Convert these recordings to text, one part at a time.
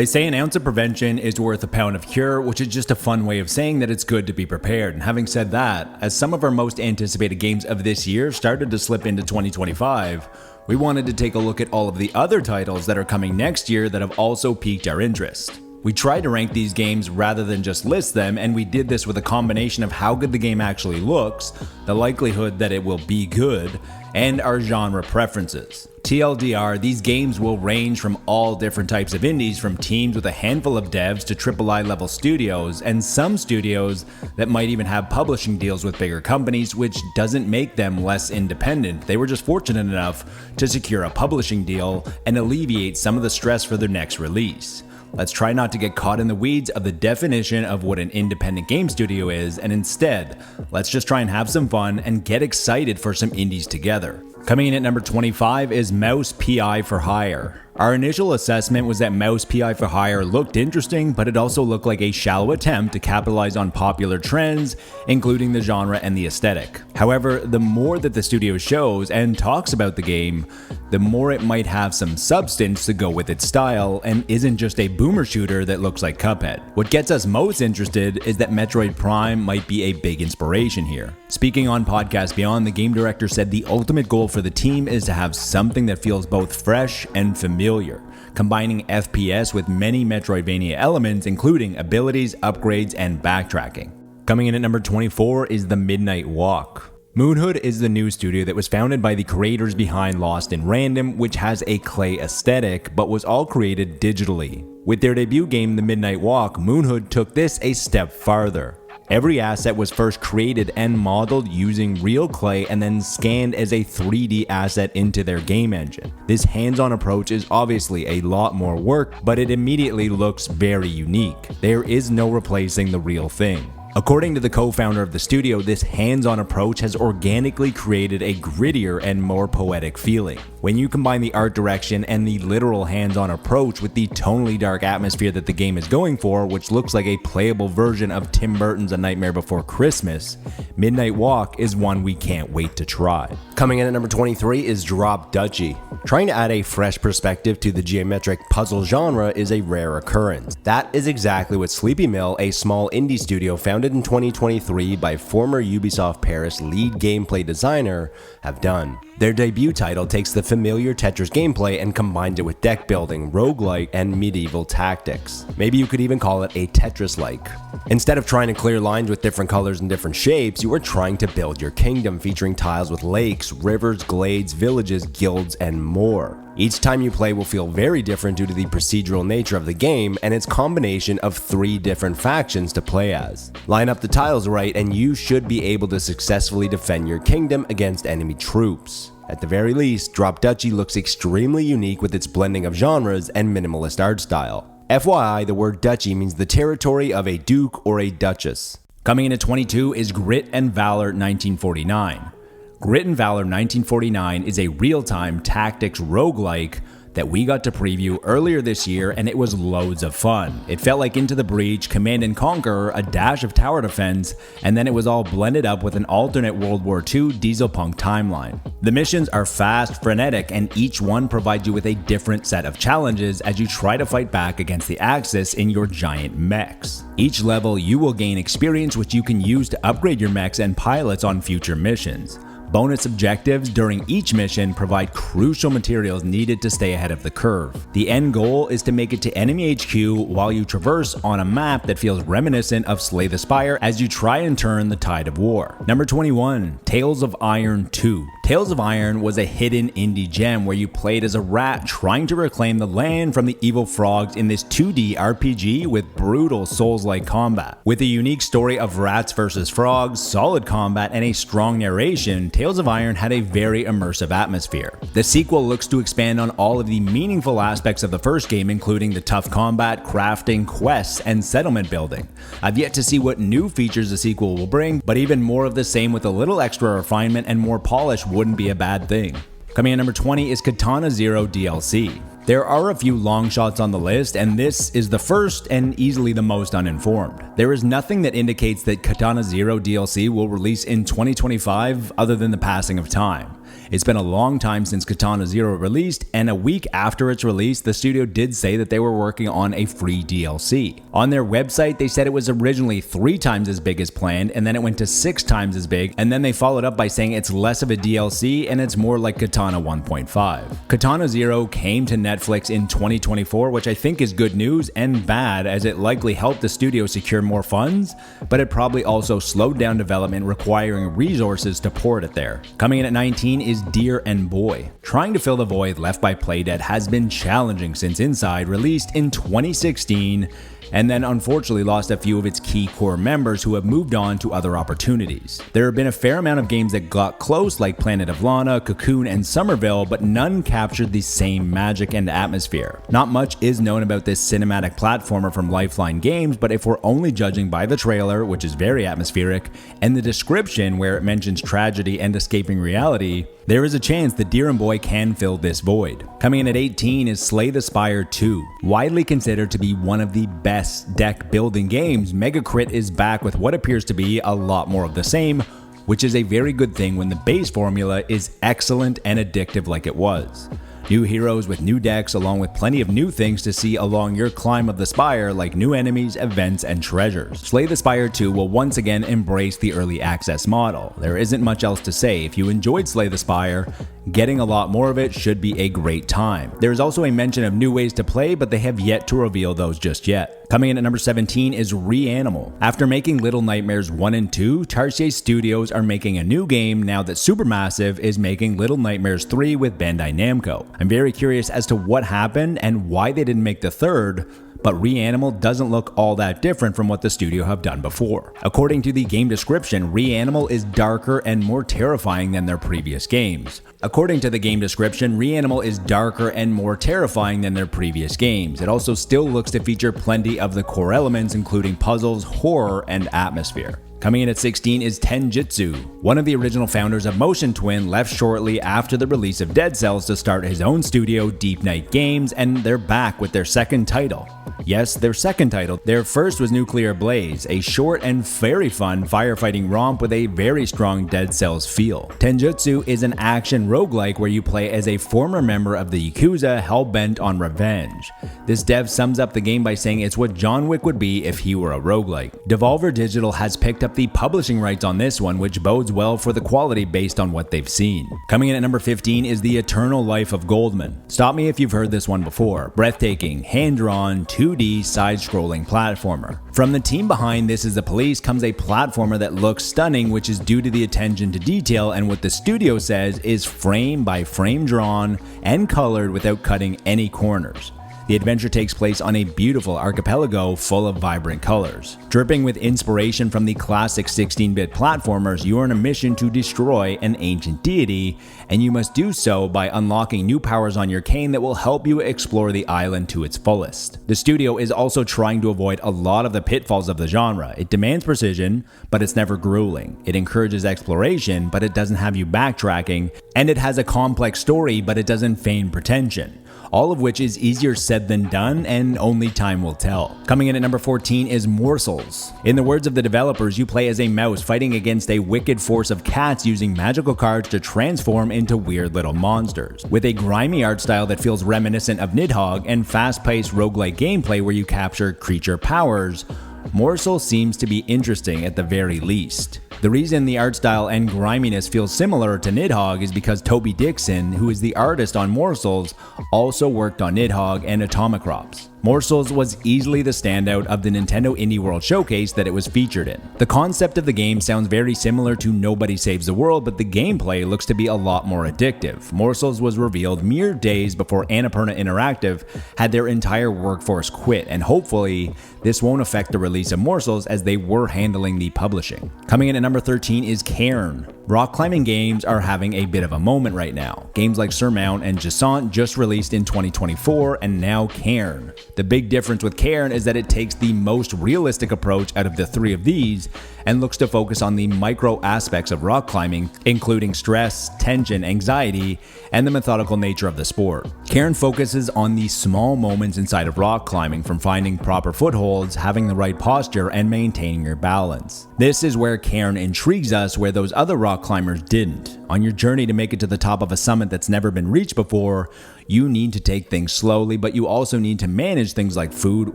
They say an ounce of prevention is worth a pound of cure, which is just a fun way of saying that it's good to be prepared. And having said that, as some of our most anticipated games of this year started to slip into 2025, we wanted to take a look at all of the other titles that are coming next year that have also piqued our interest. We tried to rank these games rather than just list them, and we did this with a combination of how good the game actually looks, the likelihood that it will be good, and our genre preferences. TLDR, these games will range from all different types of indies, from teams with a handful of devs to AAA level studios, and some studios that might even have publishing deals with bigger companies, which doesn't make them less independent. They were just fortunate enough to secure a publishing deal and alleviate some of the stress for their next release. Let's try not to get caught in the weeds of the definition of what an independent game studio is, and instead, let's just try and have some fun and get excited for some indies together. Coming in at number 25 is Mouse P.I. for Hire. Our initial assessment was that Mouse P.I. for Hire looked interesting, but it also looked like a shallow attempt to capitalize on popular trends, including the genre and the aesthetic. However, the more that the studio shows and talks about the game, the more it might have some substance to go with its style and isn't just a boomer shooter that looks like Cuphead. What gets us most interested is that Metroid Prime might be a big inspiration here. Speaking on Podcast Beyond, the game director said the ultimate goal for the team is to have something that feels both fresh and familiar, combining FPS with many Metroidvania elements, including abilities, upgrades, and backtracking. Coming in at number 24 is The Midnight Walk. Moonhood is the new studio that was founded by the creators behind Lost in Random, which has a clay aesthetic, but was all created digitally. With their debut game, The Midnight Walk, Moonhood took this a step farther. Every asset was first created and modeled using real clay and then scanned as a 3D asset into their game engine. This hands-on approach is obviously a lot more work, but it immediately looks very unique. There is no replacing the real thing. According to the co-founder of the studio, this hands-on approach has organically created a grittier and more poetic feeling. When you combine the art direction and the literal hands-on approach with the tonally dark atmosphere that the game is going for, which looks like a playable version of Tim Burton's A Nightmare Before Christmas, Midnight Walk is one we can't wait to try. Coming in at number 23 is Drop Duchy. Trying to add a fresh perspective to the geometric puzzle genre is a rare occurrence. That is exactly what Sleepy Mill, a small indie studio founded in 2023 by former Ubisoft Paris lead gameplay designer, have done. Their debut title takes the familiar Tetris gameplay and combines it with deck building, roguelike, and medieval tactics. Maybe you could even call it a Tetris-like. Instead of trying to clear lines with different colors and different shapes, you are trying to build your kingdom, featuring tiles with lakes, rivers, glades, villages, guilds, and more. Each time you play will feel very different due to the procedural nature of the game and its combination of 3 different factions to play as. Line up the tiles right and you should be able to successfully defend your kingdom against enemy troops. At the very least, Drop Duchy looks extremely unique with its blending of genres and minimalist art style. FYI, the word duchy means the territory of a duke or a duchess. Coming in at 22 is Grit and Valor 1949. Grit and Valor 1949 is a real-time tactics roguelike that we got to preview earlier this year, and it was loads of fun. It felt like Into the Breach, Command & Conquer, a dash of tower defense, and then it was all blended up with an alternate World War II dieselpunk timeline. The missions are fast, frenetic, and each one provides you with a different set of challenges as you try to fight back against the Axis in your giant mechs. Each level, you will gain experience which you can use to upgrade your mechs and pilots on future missions. Bonus objectives during each mission provide crucial materials needed to stay ahead of the curve. The end goal is to make it to enemy HQ while you traverse on a map that feels reminiscent of Slay the Spire as you try and turn the tide of war. Number 21, Tales of Iron 2. Tales of Iron was a hidden indie gem where you played as a rat trying to reclaim the land from the evil frogs in this 2D RPG with brutal Souls-like combat. With a unique story of rats versus frogs, solid combat, and a strong narration, Tales of Iron had a very immersive atmosphere. The sequel looks to expand on all of the meaningful aspects of the first game, including the tough combat, crafting, quests, and settlement building. I've yet to see what new features the sequel will bring, but even more of the same with a little extra refinement and more polish wouldn't be a bad thing. Coming in number 20 is Katana Zero DLC. There are a few long shots on the list, and this is the first and easily the most uninformed. There is nothing that indicates that Katana Zero DLC will release in 2025 other than the passing of time. It's been a long time since Katana Zero released, and a week after its release, the studio did say that they were working on a free DLC. On their website, they said it was originally 3 times as big as planned, and then it went to 6 times as big, and then they followed up by saying it's less of a DLC and it's more like Katana 1.5. Katana Zero came to Netflix in 2024, which I think is good news and bad, as it likely helped the studio secure more funds, but it probably also slowed down development, requiring resources to port it there. Coming in at 19 is Deer and Boy. Trying to fill the void left by Playdead has been challenging since Inside released in 2016, and then unfortunately lost a few of its key core members who have moved on to other opportunities. There have been a fair amount of games that got close, like Planet of Lana, Cocoon, and Somerville, but none captured the same magic and atmosphere. Not much is known about this cinematic platformer from Lifeline Games, but if we're only judging by the trailer, which is very atmospheric, and the description where it mentions tragedy and escaping reality, there is a chance that Deer and Boy can fill this void. Coming in at 18 is Slay the Spire 2. Widely considered to be one of the best deck building games, Megacrit is back with what appears to be a lot more of the same, which is a very good thing when the base formula is excellent and addictive like it was. New heroes with new decks, along with plenty of new things to see along your climb of the Spire, like new enemies, events, and treasures. Slay the Spire 2 will once again embrace the early access model. There isn't much else to say. If you enjoyed Slay the Spire, getting a lot more of it should be a great time. There is also a mention of new ways to play, but they have yet to reveal those just yet. Coming in at number 17 is Reanimal. After making Little Nightmares 1 and 2, Tarsier Studios are making a new game now that Supermassive is making Little Nightmares 3 with Bandai Namco. I'm very curious as to what happened and why they didn't make the third, but Reanimal doesn't look all that different from what the studio have done before. According to the game description, Reanimal is darker and more terrifying than their previous games. According to the game description, Reanimal is darker and more terrifying than their previous games. It also still looks to feature plenty of the core elements, including puzzles, horror, and atmosphere. Coming in at 16 is Tenjitsu. One of the original founders of Motion Twin left shortly after the release of Dead Cells to start his own studio, Deep Night Games, and they're back with their second title. Yes, their second title. Their first was Nuclear Blaze, a short and very fun firefighting romp with a very strong Dead Cells feel. Tenjutsu is an action roguelike where you play as a former member of the Yakuza hell-bent on revenge. This dev sums up the game by saying it's what John Wick would be if he were a roguelike. Devolver Digital has picked up the publishing rights on this one, which bodes well for the quality based on what they've seen. Coming in at number 15 is The Eternal Life of Goldman. Stop me if you've heard this one before. Breathtaking, hand-drawn, 2D side-scrolling platformer. From the team behind This Is the Police comes a platformer that looks stunning, which is due to the attention to detail and what the studio says is frame by frame drawn and colored without cutting any corners. The adventure takes place on a beautiful archipelago full of vibrant colors. Dripping with inspiration from the classic 16-bit platformers, you are on a mission to destroy an ancient deity, and you must do so by unlocking new powers on your cane that will help you explore the island to its fullest. The studio is also trying to avoid a lot of the pitfalls of the genre. It demands precision, but it's never grueling. It encourages exploration, but it doesn't have you backtracking, and it has a complex story, but it doesn't feign pretension. All of which is easier said than done, and only time will tell. Coming in at number 14 is Morsels. In the words of the developers, you play as a mouse fighting against a wicked force of cats using magical cards to transform into weird little monsters. With a grimy art style that feels reminiscent of Nidhogg and fast-paced roguelike gameplay where you capture creature powers, Morsel seems to be interesting at the very least. The reason the art style and griminess feel similar to Nidhogg is because Toby Dixon, who is the artist on Morsels, also worked on Nidhogg and Atomicrops. Morsels was easily the standout of the Nintendo Indie World Showcase that it was featured in. The concept of the game sounds very similar to Nobody Saves the World, but the gameplay looks to be a lot more addictive. Morsels was revealed mere days before Annapurna Interactive had their entire workforce quit, and hopefully this won't affect the release of Morsels as they were handling the publishing. Coming in at number 13 is Cairn. Rock climbing games are having a bit of a moment right now. Games like Surmount and Jasant just released in 2024, and now Cairn. The big difference with Cairn is that it takes the most realistic approach out of the three of these and looks to focus on the micro aspects of rock climbing, including stress, tension, anxiety, and the methodical nature of the sport. Cairn focuses on the small moments inside of rock climbing, from finding proper footholds, having the right posture, and maintaining your balance. This is where Cairn intrigues us, where those other rock rock climbers didn't. On your journey to make it to the top of a summit that's never been reached before, you need to take things slowly, but you also need to manage things like food,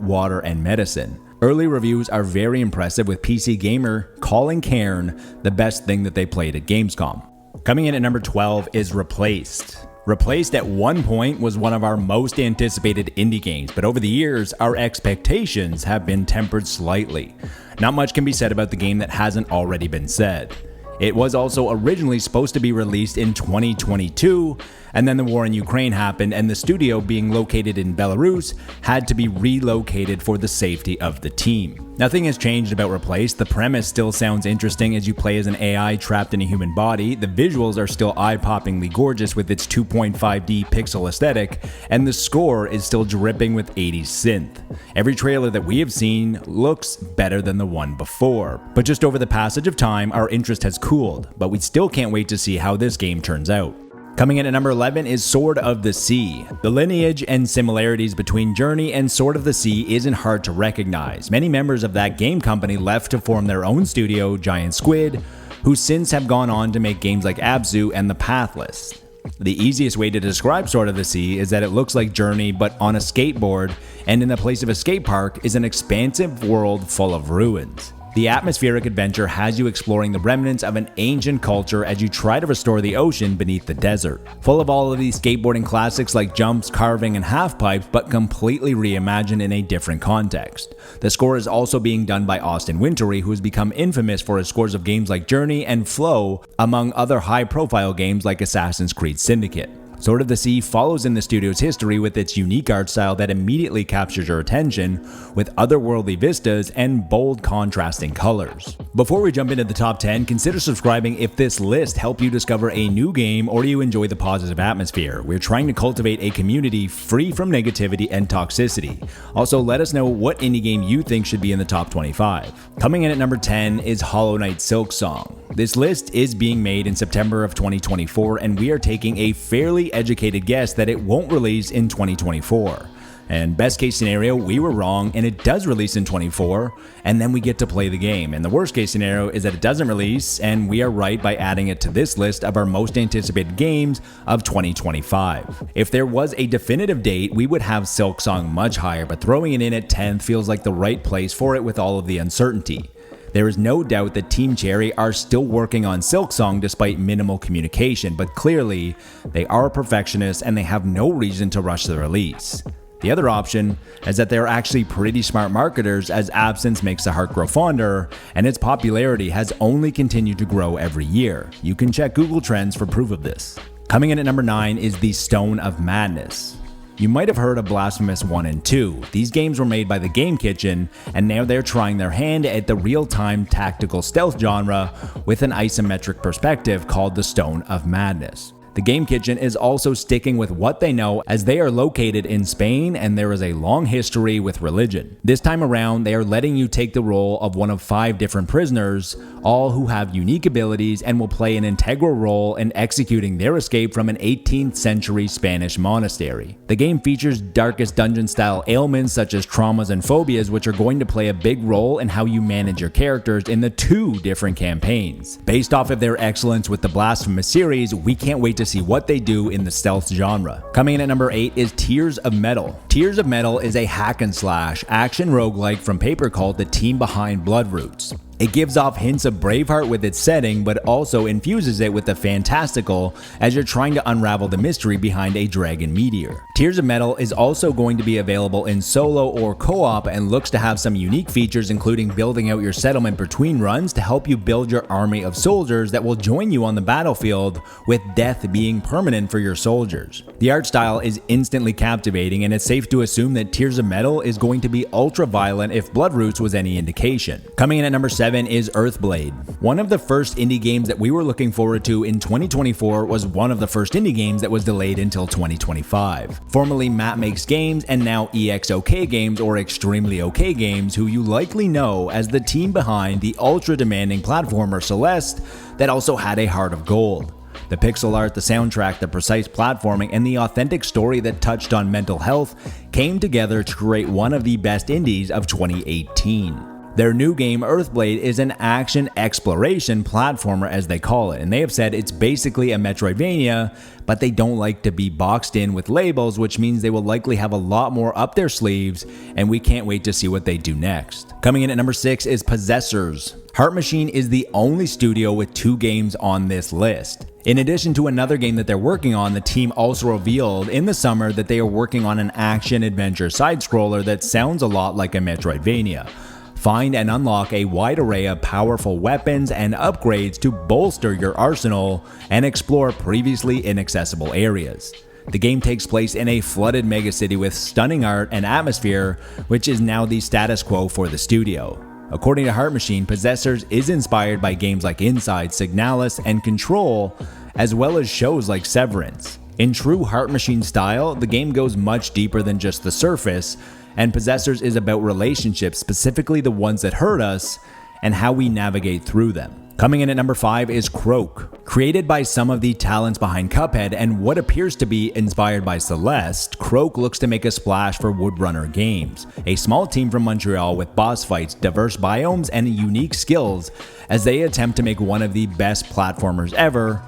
water, and medicine. Early reviews are very impressive, with PC Gamer calling Cairn the best thing that they played at Gamescom. Coming in at number 12 is Replaced. Replaced at one point was one of our most anticipated indie games, but over the years, our expectations have been tempered slightly. Not much can be said about the game that hasn't already been said. It was also originally supposed to be released in 2022, and then the war in Ukraine happened, and the studio, being located in Belarus, had to be relocated for the safety of the team. Nothing has changed about Replaced. The premise still sounds interesting as you play as an AI trapped in a human body. The visuals are still eye-poppingly gorgeous with its 2.5D pixel aesthetic, and the score is still dripping with 80s synth. Every trailer that we have seen looks better than the one before. But just over the passage of time, our interest has cooled, but we still can't wait to see how this game turns out. Coming in at number 11 is Sword of the Sea. The lineage and similarities between Journey and Sword of the Sea isn't hard to recognize. Many members of that game company left to form their own studio, Giant Squid, who since have gone on to make games like Abzu and The Pathless. The easiest way to describe Sword of the Sea is that it looks like Journey but on a skateboard, and in the place of a skate park is an expansive world full of ruins. The atmospheric adventure has you exploring the remnants of an ancient culture as you try to restore the ocean beneath the desert. Full of all of these skateboarding classics like jumps, carving, and half-pipes, but completely reimagined in a different context. The score is also being done by Austin Wintory, who has become infamous for his scores of games like Journey and Flow, among other high-profile games like Assassin's Creed Syndicate. Sword of the Sea follows in the studio's history with its unique art style that immediately captures your attention, with otherworldly vistas and bold contrasting colors. Before we jump into the top 10, consider subscribing if this list helped you discover a new game or you enjoy the positive atmosphere. We're trying to cultivate a community free from negativity and toxicity. Also, let us know what indie game you think should be in the top 25. Coming in at number 10 is Hollow Knight Silksong. This list is being made in September of 2024, and we are taking a fairly educated guess that it won't release in 2024. And best case scenario, we were wrong and it does release in 24, and then we get to play the game. And the worst case scenario is that it doesn't release and we are right by adding it to this list of our most anticipated games of 2025. If there was a definitive date, we would have Silksong much higher, but throwing it in at 10th feels like the right place for it with all of the uncertainty. There is no doubt that Team Cherry are still working on Silksong despite minimal communication, but clearly they are perfectionists and they have no reason to rush the release. The other option is that they're actually pretty smart marketers, as absence makes the heart grow fonder, and its popularity has only continued to grow every year. You can check Google Trends for proof of this. Coming in at number 9 is the Stone of Madness. You might have heard of Blasphemous 1 and 2. These games were made by the Game Kitchen, and now they're trying their hand at the real-time tactical stealth genre with an isometric perspective called the Stone of Madness. The Game Kitchen is also sticking with what they know, as they are located in Spain and there is a long history with religion. This time around, they are letting you take the role of one of 5 different prisoners, all who have unique abilities and will play an integral role in executing their escape from an 18th century Spanish monastery. The game features Darkest Dungeon style ailments such as traumas and phobias, which are going to play a big role in how you manage your characters in the 2 different campaigns. Based off of their excellence with the Blasphemous series, we can't wait to see what they do in the stealth genre. Coming in at number 8 is Tears of Metal. Tears of Metal is a hack and slash action roguelike from Paper Cult, the team behind Bloodroots. It gives off hints of Braveheart with its setting, but also infuses it with the fantastical as you're trying to unravel the mystery behind a dragon meteor. Tears of Metal is also going to be available in solo or co-op and looks to have some unique features, including building out your settlement between runs to help you build your army of soldiers that will join you on the battlefield, with death being permanent for your soldiers. The art style is instantly captivating, and it's safe to assume that Tears of Metal is going to be ultra violent if Bloodroots was any indication. Coming in at number 7 is Earthblade. One of the first indie games that we were looking forward to in 2024 was one of the first indie games that was delayed until 2025. Formerly Matt Makes Games and now EXOK Games, or Extremely OK Games, who you likely know as the team behind the ultra demanding platformer Celeste that also had a heart of gold. The pixel art, the soundtrack, the precise platforming, and the authentic story that touched on mental health came together to create one of the best indies of 2018. Their new game, Earthblade, is an action exploration platformer, as they call it, and they have said it's basically a Metroidvania, but they don't like to be boxed in with labels, which means they will likely have a lot more up their sleeves, and we can't wait to see what they do next. Coming in at number 6 is Possessors. Heart Machine is the only studio with 2 games on this list. In addition to another game that they're working on, the team also revealed in the summer that they are working on an action-adventure side-scroller that sounds a lot like a Metroidvania. Find and unlock a wide array of powerful weapons and upgrades to bolster your arsenal and explore previously inaccessible areas. The game takes place in a flooded megacity with stunning art and atmosphere, which is now the status quo for the studio. According to Heart Machine, Possessors is inspired by games like Inside, Signalis, and Control, as well as shows like Severance. In true Heart Machine style, the game goes much deeper than just the surface, and Possessors is about relationships, specifically the ones that hurt us, and how we navigate through them. Coming in at number 5 is Croak. Created by some of the talents behind Cuphead and what appears to be inspired by Celeste, Croak looks to make a splash for Woodrunner Games, a small team from Montreal with boss fights, diverse biomes, and unique skills as they attempt to make one of the best platformers ever,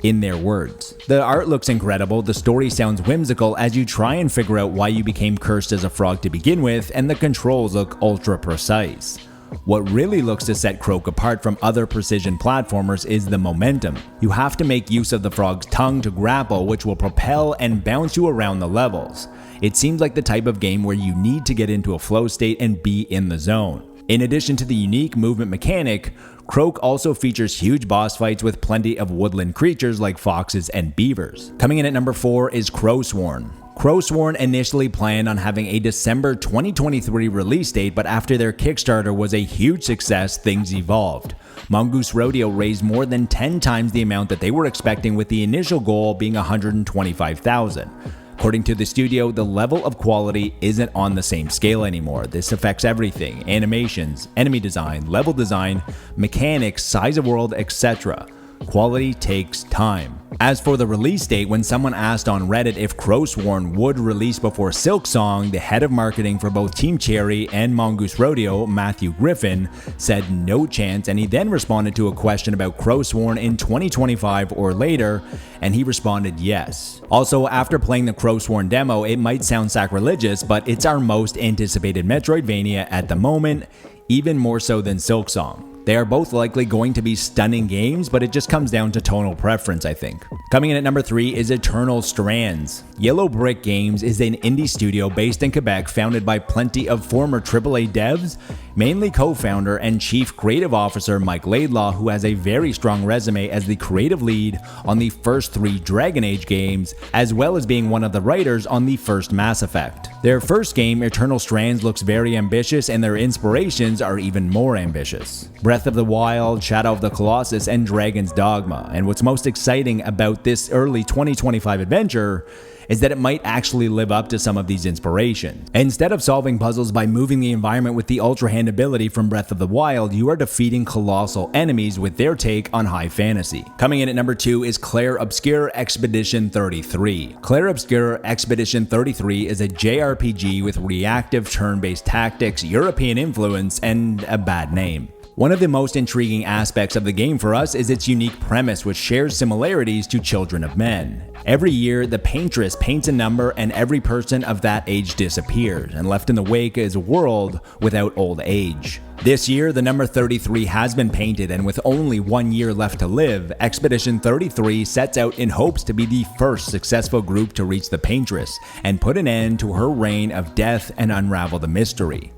in their words. The art looks incredible, the story sounds whimsical as you try and figure out why you became cursed as a frog to begin with, and the controls look ultra precise. What really looks to set Croak apart from other precision platformers is the momentum. You have to make use of the frog's tongue to grapple, which will propel and bounce you around the levels. It seems like the type of game where you need to get into a flow state and be in the zone. In addition to the unique movement mechanic, Croak also features huge boss fights with plenty of woodland creatures like foxes and beavers. Coming in at number 4 is Crowsworn. Crowsworn initially planned on having a December 2023 release date, but after their Kickstarter was a huge success, things evolved. Mongoose Rodeo raised more than 10 times the amount that they were expecting, with the initial goal being $125,000. According to the studio, the level of quality isn't on the same scale anymore. This affects everything: animations, enemy design, level design, mechanics, size of world, etc. Quality takes time. As for the release date, when someone asked on Reddit if Crowsworn would release before Silksong, the head of marketing for both Team Cherry and Mongoose Rodeo, Matthew Griffin, said no chance, and he then responded to a question about Crowsworn in 2025 or later, and he responded yes. Also, after playing the Crowsworn demo, it might sound sacrilegious, but it's our most anticipated Metroidvania at the moment, even more so than Silksong. They are both likely going to be stunning games, but it just comes down to tonal preference, I think. Coming in at number 3 is Eternal Strands. Yellow Brick Games is an indie studio based in Quebec, founded by plenty of former AAA devs, mainly co-founder and chief creative officer Mike Laidlaw, who has a very strong resume as the creative lead on the first 3 Dragon Age games, as well as being one of the writers on the first Mass Effect. Their first game, Eternal Strands, looks very ambitious, and their inspirations are even more ambitious. Breath of the Wild, Shadow of the Colossus, and Dragon's Dogma. And what's most exciting about this early 2025 adventure is that it might actually live up to some of these inspirations. Instead of solving puzzles by moving the environment with the Ultra Hand ability from Breath of the Wild, you are defeating colossal enemies with their take on high fantasy. Coming in at number 2 is Clair Obscur Expedition 33. Clair Obscur Expedition 33 is a JRPG with reactive turn-based tactics, European influence, and a bad name. One of the most intriguing aspects of the game for us is its unique premise, which shares similarities to Children of Men. Every year, the paintress paints a number and every person of that age disappears, and left in the wake is a world without old age. This year, the number 33 has been painted, and with only 1 year left to live, Expedition 33 sets out in hopes to be the first successful group to reach the paintress and put an end to her reign of death and unravel the mystery.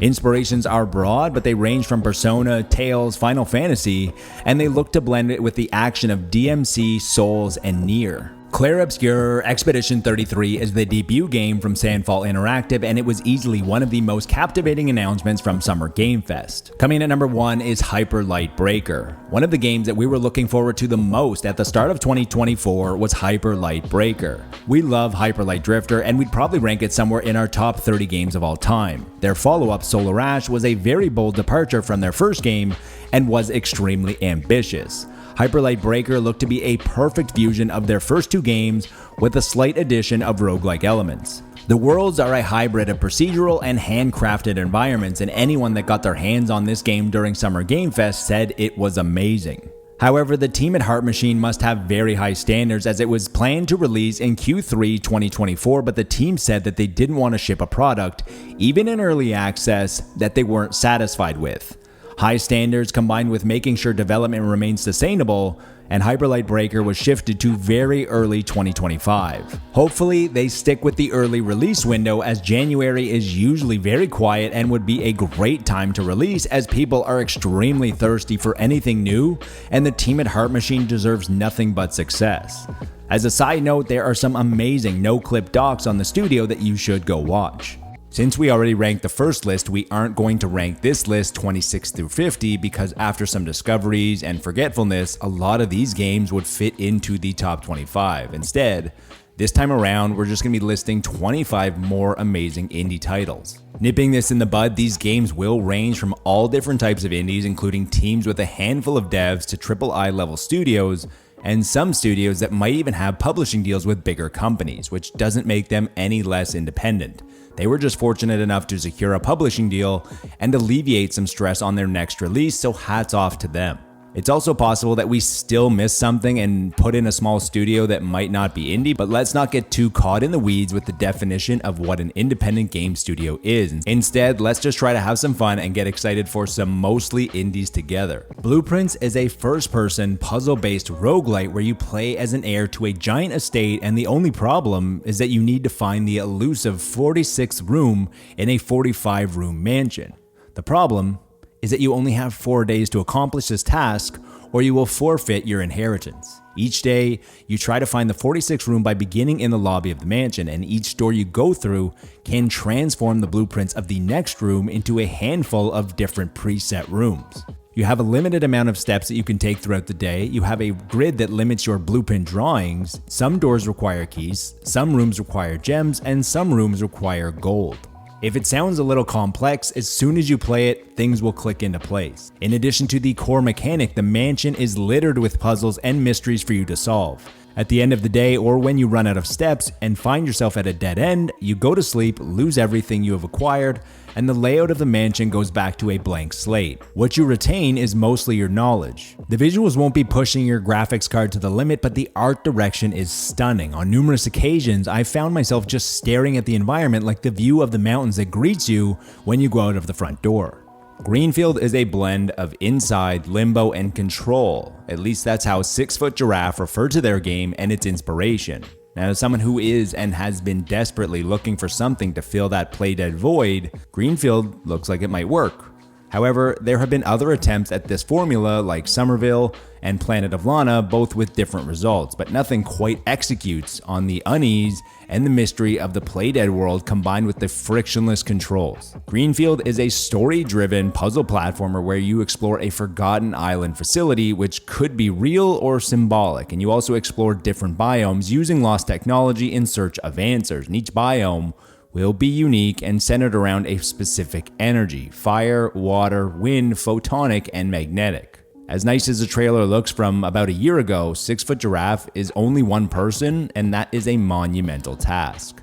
Inspirations are broad, but they range from Persona, Tales, Final Fantasy, and they look to blend it with the action of DMC, Souls, and Nier. Clair Obscur Expedition 33 is the debut game from Sandfall Interactive, and it was easily one of the most captivating announcements from Summer Game Fest. Coming in at number 1 is Hyper Light Breaker. One of the games that we were looking forward to the most at the start of 2024 was Hyper Light Breaker. We love Hyper Light Drifter, and we'd probably rank it somewhere in our top 30 games of all time. Their follow-up, Solar Ash, was a very bold departure from their first game and was extremely ambitious. Hyper Light Breaker looked to be a perfect fusion of their first 2 games with a slight addition of roguelike elements. The worlds are a hybrid of procedural and handcrafted environments, and anyone that got their hands on this game during Summer Game Fest said it was amazing. However, the team at Heart Machine must have very high standards, as it was planned to release in Q3 2024, but the team said that they didn't want to ship a product, even in early access, that they weren't satisfied with. High standards combined with making sure development remains sustainable, and Hyperlight Breaker was shifted to very early 2025. Hopefully, they stick with the early release window, as January is usually very quiet and would be a great time to release, as people are extremely thirsty for anything new, and the team at Heart Machine deserves nothing but success. As a side note, there are some amazing no-clip docs on the studio that you should go watch. Since we already ranked the first list, we aren't going to rank this list 26 through 50 because after some discoveries and forgetfulness, a lot of these games would fit into the top 25. Instead, this time around, we're just going to be listing 25 more amazing indie titles. Nipping this in the bud, these games will range from all different types of indies, including teams with a handful of devs to AAA level studios, and some studios that might even have publishing deals with bigger companies, which doesn't make them any less independent. They were just fortunate enough to secure a publishing deal and alleviate some stress on their next release, so hats off to them. It's also possible that we still missed something and put in a small studio that might not be indie, but let's not get too caught in the weeds with the definition of what an independent game studio is. Instead, let's just try to have some fun and get excited for some mostly indies together. Blueprints is a first-person, puzzle-based roguelite where you play as an heir to a giant estate, and the only problem is that you need to find the elusive 46th room in a 45-room mansion. The problem is that you only have 4 days to accomplish this task, or you will forfeit your inheritance. Each day, you try to find the 46th room by beginning in the lobby of the mansion, and each door you go through can transform the blueprints of the next room into a handful of different preset rooms. You have a limited amount of steps that you can take throughout the day. You have a grid that limits your blueprint drawings. Some doors require keys, some rooms require gems, and some rooms require gold. If it sounds a little complex, as soon as you play it, things will click into place. In addition to the core mechanic, the mansion is littered with puzzles and mysteries for you to solve. At the end of the day, or when you run out of steps and find yourself at a dead end, you go to sleep, lose everything you have acquired, and the layout of the mansion goes back to a blank slate. What you retain is mostly your knowledge. The visuals won't be pushing your graphics card to the limit, but the art direction is stunning. On numerous occasions, I found myself just staring at the environment like the view of the mountains that greets you when you go out of the front door. Greenfield is a blend of Inside, Limbo, and Control. At least that's how 6 Foot Giraffe referred to their game and its inspiration. Now, as someone who is and has been desperately looking for something to fill that Playdead void, Greenfield looks like it might work. However, there have been other attempts at this formula like Somerville and Planet of Lana, both with different results, but nothing quite executes on the unease and the mystery of the Playdead world combined with the frictionless controls. Greenfield is a story-driven puzzle platformer where you explore a forgotten island facility which could be real or symbolic, and you also explore different biomes using lost technology in search of answers, and each biome will be unique and centered around a specific energy: fire, water, wind, photonic, and magnetic. As nice as the trailer looks from about a year ago, 6 Foot Giraffe is only one person, and that is a monumental task.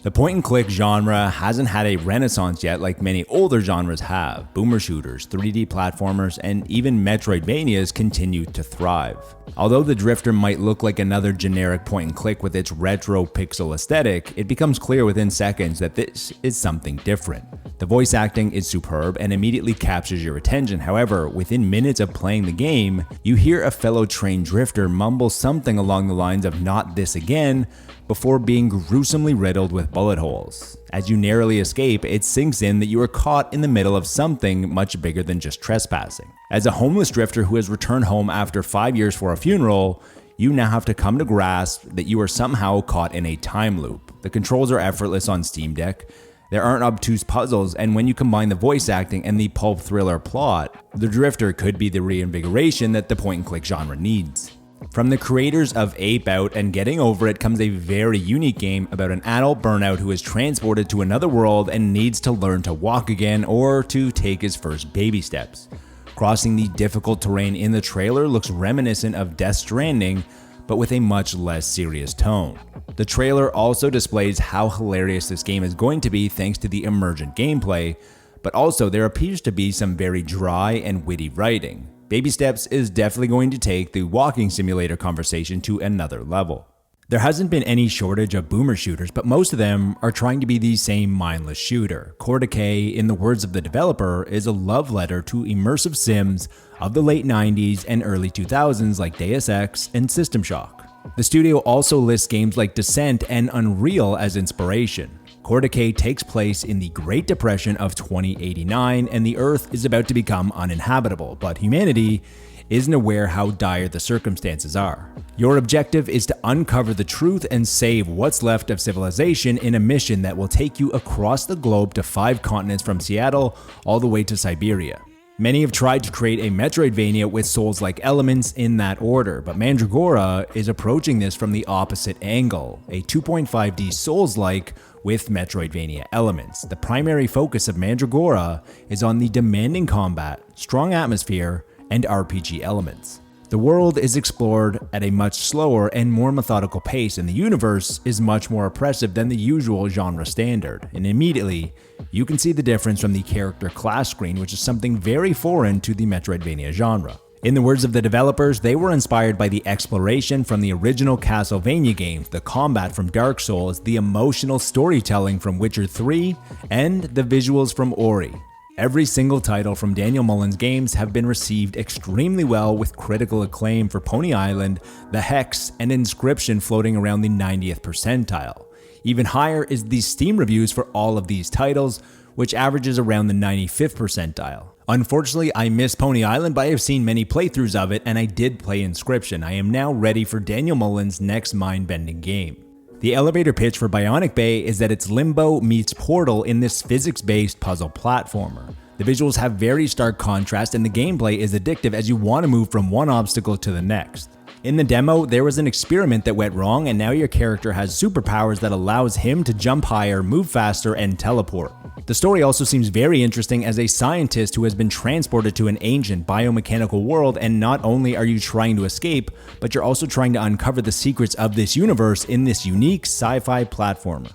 The point-and-click genre hasn't had a renaissance yet like many older genres have. Boomer shooters, 3D platformers, and even Metroidvanias continue to thrive. Although the Drifter might look like another generic point-and-click with its retro pixel aesthetic, it becomes clear within seconds that this is something different. The voice acting is superb and immediately captures your attention. However, within minutes of playing the game, you hear a fellow trained drifter mumble something along the lines of "not this again," before being gruesomely riddled with bullet holes. As you narrowly escape, it sinks in that you are caught in the middle of something much bigger than just trespassing. As a homeless drifter who has returned home after 5 years for a funeral, you now have to come to grasp that you are somehow caught in a time loop. The controls are effortless on Steam Deck. There aren't obtuse puzzles, and when you combine the voice acting and the pulp thriller plot, the Drifter could be the reinvigoration that the point-and-click genre needs. From the creators of Ape Out and Getting Over It comes a very unique game about an adult burnout who is transported to another world and needs to learn to walk again or to take his first baby steps. Crossing the difficult terrain in the trailer looks reminiscent of Death Stranding, but with a much less serious tone. The trailer also displays how hilarious this game is going to be thanks to the emergent gameplay, but also there appears to be some very dry and witty writing. Baby Steps is definitely going to take the walking simulator conversation to another level. There hasn't been any shortage of boomer shooters, but most of them are trying to be the same mindless shooter. Core Decay, in the words of the developer, is a love letter to immersive sims of the late 90s and early 2000s like Deus Ex and System Shock. The studio also lists games like Descent and Unreal as inspiration. Core Decay takes place in the Great Depression of 2089 and the Earth is about to become uninhabitable, but humanity isn't aware how dire the circumstances are. Your objective is to uncover the truth and save what's left of civilization in a mission that will take you across the globe to 5 continents from Seattle all the way to Siberia. Many have tried to create a Metroidvania with Souls-like elements in that order, but Mandragora is approaching this from the opposite angle, a 2.5D Souls-like with Metroidvania elements. The primary focus of Mandragora is on the demanding combat, strong atmosphere, and RPG elements. The world is explored at a much slower and more methodical pace, and the universe is much more oppressive than the usual genre standard. And immediately, you can see the difference from the character class screen, which is something very foreign to the Metroidvania genre. In the words of the developers, they were inspired by the exploration from the original Castlevania games, the combat from Dark Souls, the emotional storytelling from Witcher 3, and the visuals from Ori. Every single title from Daniel Mullins games have been received extremely well with critical acclaim for Pony Island, The Hex, and Inscription floating around the 90th percentile. Even higher is the Steam reviews for all of these titles, which averages around the 95th percentile. Unfortunately, I missed Pony Island, but I have seen many playthroughs of it, and I did play Inscription. I am now ready for Daniel Mullins' next mind-bending game. The elevator pitch for Bionic Bay is that it's Limbo meets Portal in this physics-based puzzle platformer. The visuals have very stark contrast and the gameplay is addictive as you want to move from one obstacle to the next. In the demo, there was an experiment that went wrong and now your character has superpowers that allows him to jump higher, move faster, and teleport. The story also seems very interesting as a scientist who has been transported to an ancient biomechanical world, and not only are you trying to escape, but you're also trying to uncover the secrets of this universe in this unique sci-fi platformer.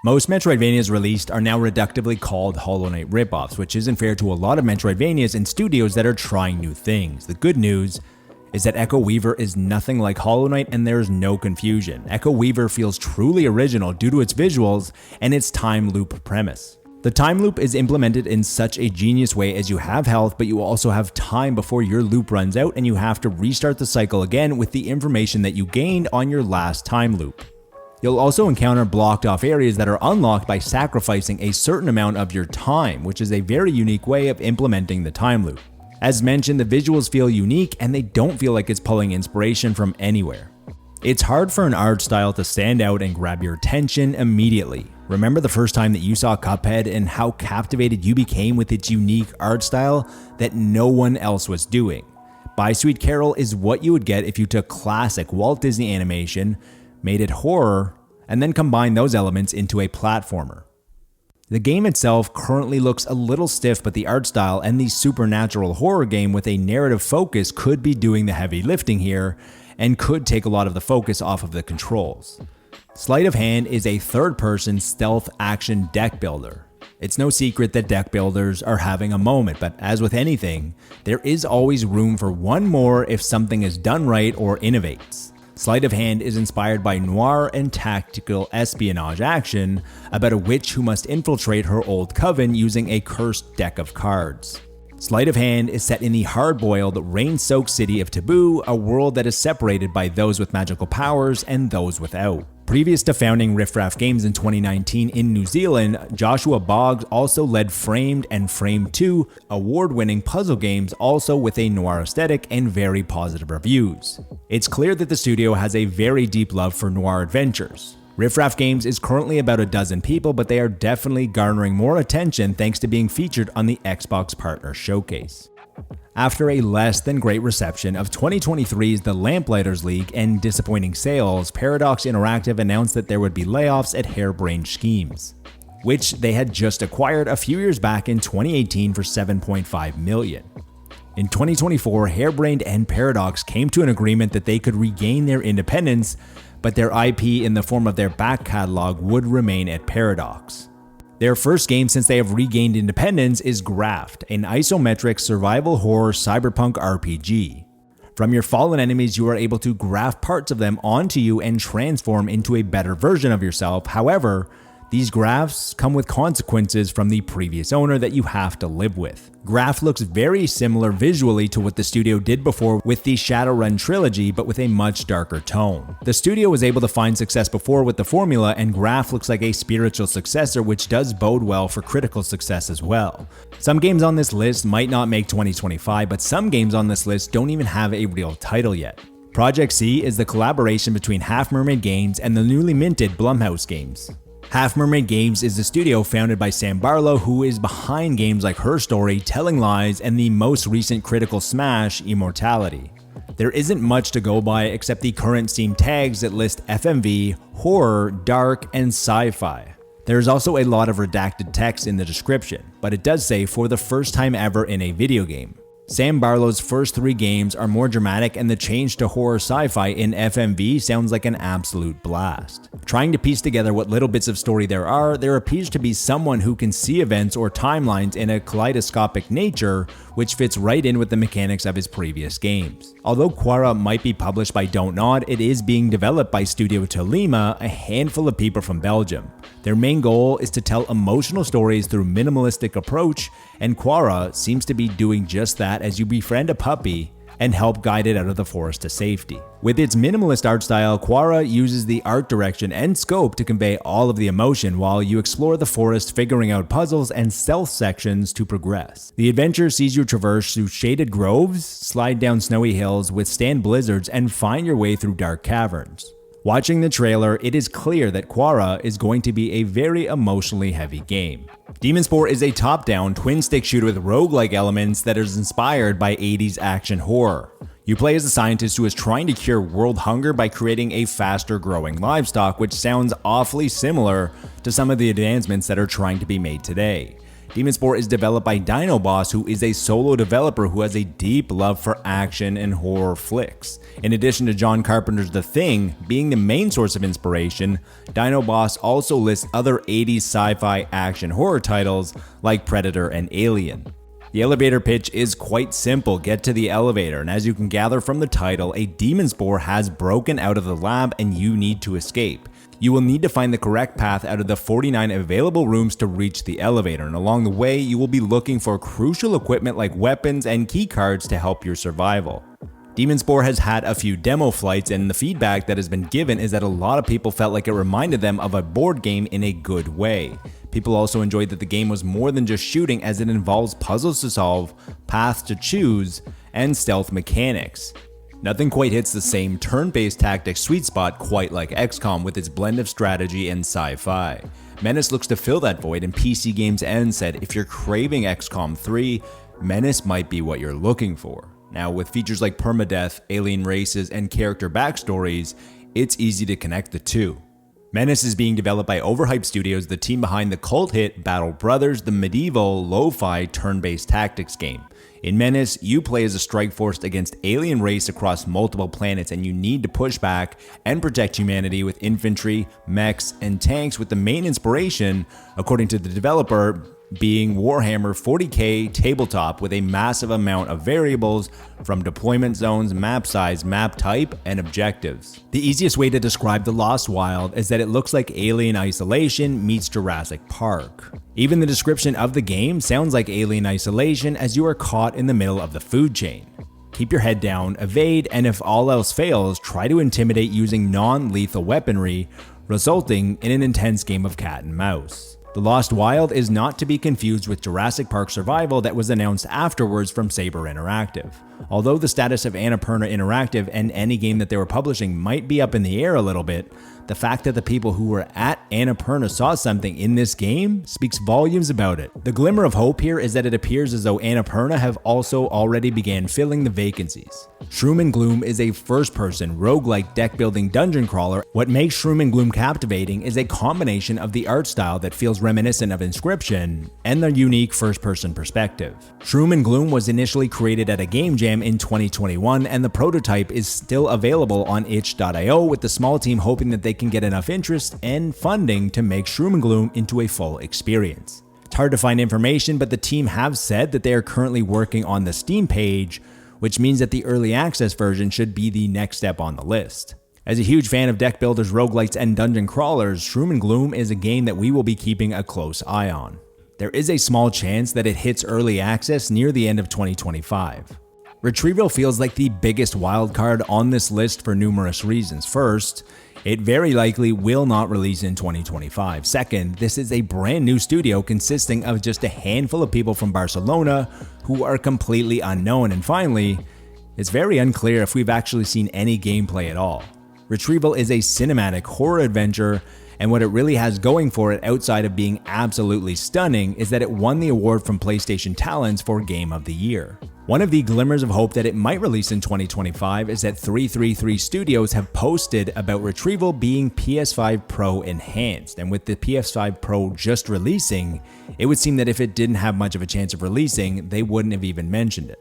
Most Metroidvanias released are now reductively called Hollow Knight ripoffs, which isn't fair to a lot of Metroidvanias and studios that are trying new things. The good news is that Echo Weaver is nothing like Hollow Knight and there is no confusion. Echo Weaver feels truly original due to its visuals and its time loop premise. The time loop is implemented in such a genius way as you have health, but you also have time before your loop runs out and you have to restart the cycle again with the information that you gained on your last time loop. You'll also encounter blocked off areas that are unlocked by sacrificing a certain amount of your time, which is a very unique way of implementing the time loop. As mentioned, the visuals feel unique and they don't feel like it's pulling inspiration from anywhere. It's hard for an art style to stand out and grab your attention immediately. Remember the first time that you saw Cuphead and how captivated you became with its unique art style that no one else was doing. Bye Sweet Carol is what you would get if you took classic Walt Disney animation, made it horror, and then combined those elements into a platformer. The game itself currently looks a little stiff, but the art style and the supernatural horror game with a narrative focus could be doing the heavy lifting here and could take a lot of the focus off of the controls. Sleight of Hand is a third-person stealth action deck builder. It's no secret that deck builders are having a moment, but as with anything, there is always room for one more if something is done right or innovates. Sleight of Hand is inspired by noir and tactical espionage action about a witch who must infiltrate her old coven using a cursed deck of cards. Sleight of Hand is set in the hard-boiled, rain-soaked city of Taboo, a world that is separated by those with magical powers and those without. Previous to founding Riff Raff Games in 2019 in New Zealand, Joshua Boggs also led Framed and Frame 2, award-winning puzzle games also with a noir aesthetic and very positive reviews. It's clear that the studio has a very deep love for noir adventures. Riff Raff Games is currently about a dozen people, but they are definitely garnering more attention thanks to being featured on the Xbox Partner Showcase. After a less than great reception of 2023's The Lamplighters League and disappointing sales, Paradox Interactive announced that there would be layoffs at Harebrained Schemes, which they had just acquired a few years back in 2018 for $7.5 million. In 2024, Harebrained and Paradox came to an agreement that they could regain their independence, but their IP in the form of their back catalog would remain at Paradox. Their first game since they have regained independence is Graft, an isometric survival horror cyberpunk RPG. From your fallen enemies, you are able to graft parts of them onto you and transform into a better version of yourself. However, these grafts come with consequences from the previous owner that you have to live with. Graft looks very similar visually to what the studio did before with the Shadowrun trilogy, but with a much darker tone. The studio was able to find success before with the formula, and Graft looks like a spiritual successor, which does bode well for critical success as well. Some games on this list might not make 2025, but some games on this list don't even have a real title yet. Project C is the collaboration between Half Mermaid Games and the newly minted Blumhouse Games. Half Mermaid Games is the studio founded by Sam Barlow, who is behind games like Her Story, Telling Lies, and the most recent critical smash, Immortality. There isn't much to go by except the current Steam tags that list FMV, horror, dark, and sci-fi. There is also a lot of redacted text in the description, but it does say for the first time ever in a video game. Sam Barlow's first 3 games are more dramatic, and the change to horror sci-fi in FMV sounds like an absolute blast. Trying to piece together what little bits of story there are, there appears to be someone who can see events or timelines in a kaleidoscopic nature, which fits right in with the mechanics of his previous games. Although Quara might be published by Don't Nod, it is being developed by Studio Tolima, a handful of people from Belgium. Their main goal is to tell emotional stories through minimalistic approach, and Quara seems to be doing just that as you befriend a puppy and help guide it out of the forest to safety. With its minimalist art style, Quara uses the art direction and scope to convey all of the emotion while you explore the forest, figuring out puzzles and stealth sections to progress. The adventure sees you traverse through shaded groves, slide down snowy hills, withstand blizzards, and find your way through dark caverns. Watching the trailer, it is clear that Quara is going to be a very emotionally heavy game. Demonspore is a top-down, twin-stick shooter with roguelike elements that is inspired by 80s action horror. You play as a scientist who is trying to cure world hunger by creating a faster-growing livestock, which sounds awfully similar to some of the advancements that are trying to be made today. Demonspore is developed by Dinoboss, who is a solo developer who has a deep love for action and horror flicks. In addition to John Carpenter's The Thing being the main source of inspiration, Dinoboss also lists other 80s sci-fi action horror titles like Predator and Alien. The elevator pitch is quite simple: get to the elevator, and as you can gather from the title, a Demonspore has broken out of the lab and you need to escape. You will need to find the correct path out of the 49 available rooms to reach the elevator, and along the way you will be looking for crucial equipment like weapons and keycards to help your survival. Demonspore has had a few demo flights, and the feedback that has been given is that a lot of people felt like it reminded them of a board game in a good way. People also enjoyed that the game was more than just shooting, as it involves puzzles to solve, paths to choose, and stealth mechanics. Nothing quite hits the same turn-based tactics sweet spot quite like XCOM with its blend of strategy and sci-fi. Menace looks to fill that void, and PC Games N said if you're craving XCOM 3, Menace might be what you're looking for. Now, with features like permadeath, alien races, and character backstories, it's easy to connect the two. Menace is being developed by Overhyped Studios, the team behind the cult hit Battle Brothers, the medieval, lo-fi, turn-based tactics game. In Menace, you play as a strike force against alien race across multiple planets, and you need to push back and protect humanity with infantry, mechs, and tanks, with the main inspiration, according to the developer, being Warhammer 40k tabletop with a massive amount of variables from deployment zones, map size, map type, and objectives. The easiest way to describe The Lost Wild is that it looks like Alien Isolation meets Jurassic Park. Even the description of the game sounds like Alien Isolation, as you are caught in the middle of the food chain. Keep your head down, evade, and if all else fails, try to intimidate using non-lethal weaponry, resulting in an intense game of cat and mouse. The Lost Wild is not to be confused with Jurassic Park Survival that was announced afterwards from Saber Interactive. Although the status of Annapurna Interactive and any game that they were publishing might be up in the air a little bit, The fact that the people who were at Annapurna saw something in this game speaks volumes about it. The glimmer of hope here is that it appears as though Annapurna have also already began filling the vacancies. Shroom and Gloom is a first-person roguelike deck-building dungeon crawler. What makes Shroom and Gloom captivating is a combination of the art style that feels reminiscent of Inscryption and their unique first-person perspective. Shroom and Gloom was initially created at a game jam in 2021, and the prototype is still available on itch.io, with the small team hoping that they can get enough interest and funding to make Shroom and Gloom into a full experience. It's hard to find information, but the team have said that they are currently working on the Steam page, which means that the early access version should be the next step on the list. As a huge fan of deck builders, roguelites, and dungeon crawlers, Shroom and Gloom is a game that we will be keeping a close eye on. There is a small chance that it hits early access near the end of 2025. Retrieval feels like the biggest wildcard on this list for numerous reasons. First, it very likely will not release in 2025. Second, this is a brand new studio consisting of just a handful of people from Barcelona who are completely unknown. And finally, it's very unclear if we've actually seen any gameplay at all. Retrieval is a cinematic horror adventure, and what it really has going for it outside of being absolutely stunning is that it won the award from PlayStation Talents for Game of the Year. One of the glimmers of hope that it might release in 2025 is that 333 Studios have posted about Retrieval being PS5 Pro enhanced, and with the PS5 Pro just releasing, it would seem that if it didn't have much of a chance of releasing, they wouldn't have even mentioned it.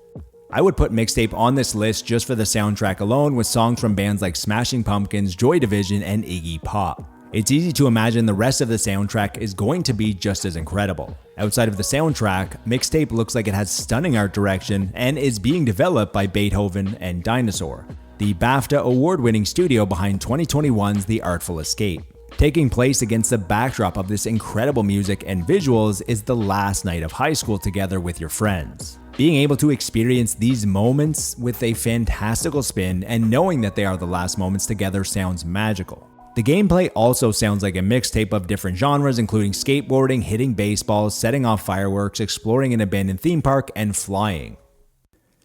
I would put Mixtape on this list just for the soundtrack alone, with songs from bands like Smashing Pumpkins, Joy Division, and Iggy Pop. It's easy to imagine the rest of the soundtrack is going to be just as incredible. Outside of the soundtrack, Mixtape looks like it has stunning art direction and is being developed by Beethoven and Dinosaur, the BAFTA award-winning studio behind 2021's The Artful Escape. Taking place against the backdrop of this incredible music and visuals is the last night of high school together with your friends. Being able to experience these moments with a fantastical spin and knowing that they are the last moments together sounds magical. The gameplay also sounds like a mixtape of different genres, including skateboarding, hitting baseballs, setting off fireworks, exploring an abandoned theme park, and flying.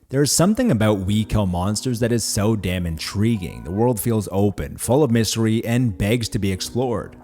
There is something about We Kill Monsters that is so damn intriguing. The world feels open, full of mystery, and begs to be explored.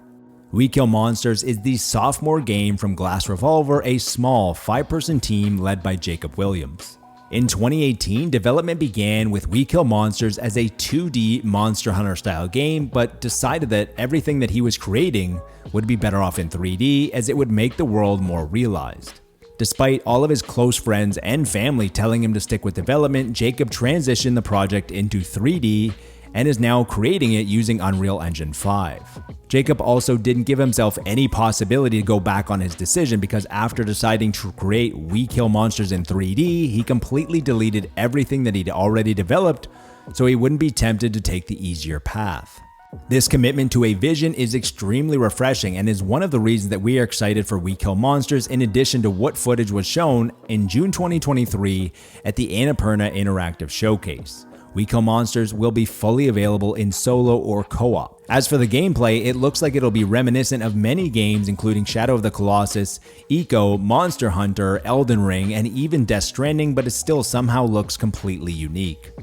We Kill Monsters is the sophomore game from Glass Revolver, a small 5-person team led by Jacob Williams. In 2018, development began with We Kill Monsters as a 2D Monster Hunter style game, but decided that everything that he was creating would be better off in 3D, as it would make the world more realized. Despite all of his close friends and family telling him to stick with development, Jacob transitioned the project into 3D and is now creating it using Unreal Engine 5. Jacob also didn't give himself any possibility to go back on his decision, because after deciding to create We Kill Monsters in 3D, he completely deleted everything that he'd already developed so he wouldn't be tempted to take the easier path. This commitment to a vision is extremely refreshing and is one of the reasons that we are excited for We Kill Monsters, in addition to what footage was shown in June 2023 at the Annapurna Interactive Showcase. We Kill Monsters will be fully available in solo or co-op. As for the gameplay, it looks like it'll be reminiscent of many games including Shadow of the Colossus, Ico, Monster Hunter, Elden Ring, and even Death Stranding, but it still somehow looks completely unique.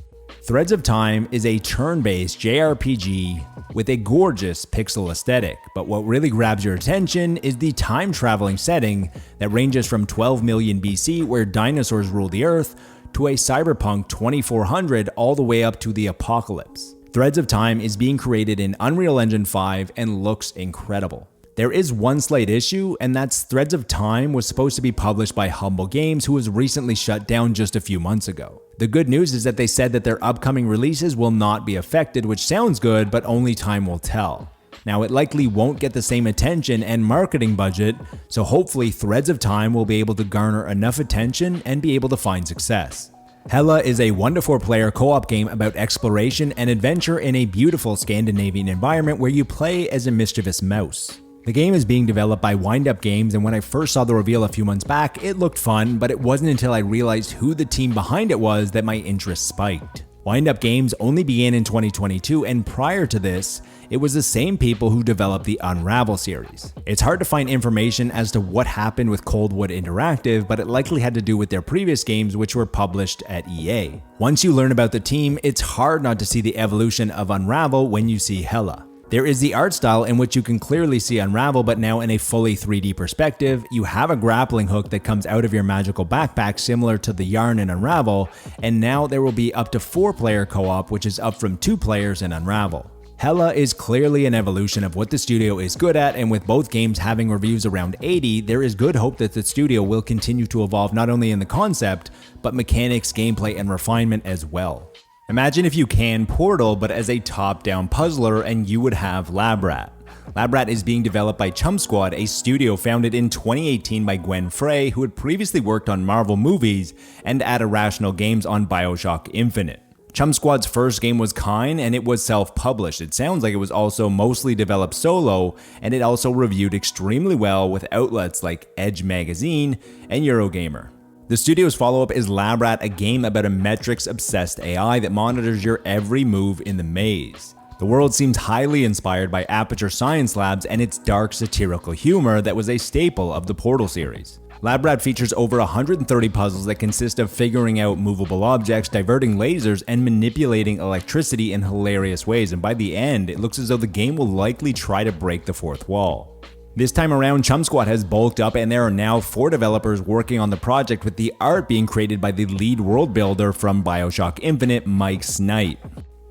Threads of Time is a turn-based JRPG with a gorgeous pixel aesthetic, but what really grabs your attention is the time-traveling setting that ranges from 12 million BC, where dinosaurs rule the earth, to a cyberpunk 2400 all the way up to the apocalypse. Threads of Time is being created in Unreal Engine 5 and looks incredible. There is one slight issue, and that's Threads of Time was supposed to be published by Humble Games, who was recently shut down just a few months ago. The good news is that they said that their upcoming releases will not be affected, which sounds good, but only time will tell. Now, it likely won't get the same attention and marketing budget, so hopefully Threads of Time will be able to garner enough attention and be able to find success. Hella is a 1-to-4 player co-op game about exploration and adventure in a beautiful Scandinavian environment where you play as a mischievous mouse. The game is being developed by Wind Up Games, and when I first saw the reveal a few months back, it looked fun, but it wasn't until I realized who the team behind it was that my interest spiked. Wind Up Games only began in 2022, and prior to this, it was the same people who developed the Unravel series. It's hard to find information as to what happened with Coldwood Interactive, but it likely had to do with their previous games, which were published at EA. Once you learn about the team, it's hard not to see the evolution of Unravel when you see Hella. There is the art style in which you can clearly see Unravel, but now in a fully 3D perspective. You have a grappling hook that comes out of your magical backpack similar to the yarn in Unravel, and now there will be up to 4-player co-op, which is up from 2 players in Unravel. Hella is clearly an evolution of what the studio is good at, and with both games having reviews around 80, there is good hope that the studio will continue to evolve not only in the concept, but mechanics, gameplay, and refinement as well. Imagine if you can Portal, but as a top-down puzzler, and you would have Labrat. Labrat is being developed by Chum Squad, a studio founded in 2018 by Gwen Frey, who had previously worked on Marvel movies and at Irrational Games on BioShock Infinite. Chum Squad's first game was Kine, and it was self-published. It sounds like it was also mostly developed solo, and it also reviewed extremely well with outlets like Edge Magazine and Eurogamer. The studio's follow-up is Labrat, a game about a metrics-obsessed AI that monitors your every move in the maze. The world seems highly inspired by Aperture Science Labs and its dark satirical humor that was a staple of the Portal series. Labrat features over 130 puzzles that consist of figuring out movable objects, diverting lasers, and manipulating electricity in hilarious ways, and by the end, it looks as though the game will likely try to break the fourth wall. This time around, Chum Squad has bulked up, and there are now 4 developers working on the project, with the art being created by the lead world builder from BioShock Infinite, Mike Snight.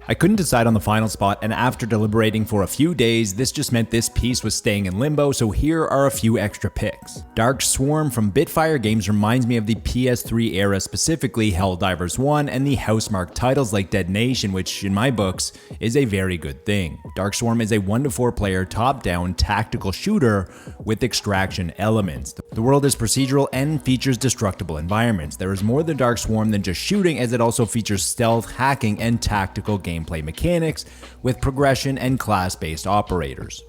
I couldn't decide on the final spot, and after deliberating for a few days, this just meant this piece was staying in limbo, so here are a few extra picks. Dark Swarm from Bitfire Games reminds me of the PS3 era, specifically Helldivers 1 and the Housemarque titles like Dead Nation, which in my books is a very good thing. Dark Swarm is a 1 to 4 player top-down tactical shooter with extraction elements. The world is procedural and features destructible environments. There is more than Dark Swarm than just shooting, as it also features stealth, hacking, and tactical gameplay mechanics with progression and class-based operators.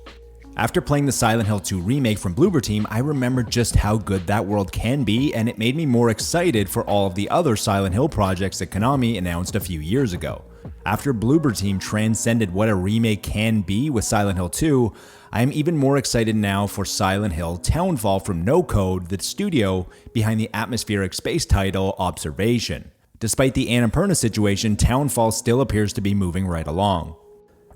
After playing the Silent Hill 2 remake from Bloober Team, I remembered just how good that world can be, and it made me more excited for all of the other Silent Hill projects that Konami announced a few years ago. After Bloober Team transcended what a remake can be with Silent Hill 2, I am even more excited now for Silent Hill Townfall from No Code, the studio behind the atmospheric space title Observation. Despite the Annapurna situation, Townfall still appears to be moving right along.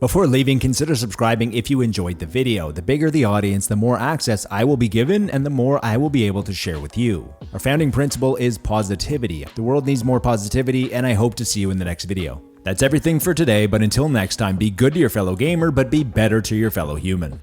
Before leaving, consider subscribing if you enjoyed the video. The bigger the audience, the more access I will be given and the more I will be able to share with you. Our founding principle is positivity. The world needs more positivity, and I hope to see you in the next video. That's everything for today, but until next time, be good to your fellow gamer, but be better to your fellow human.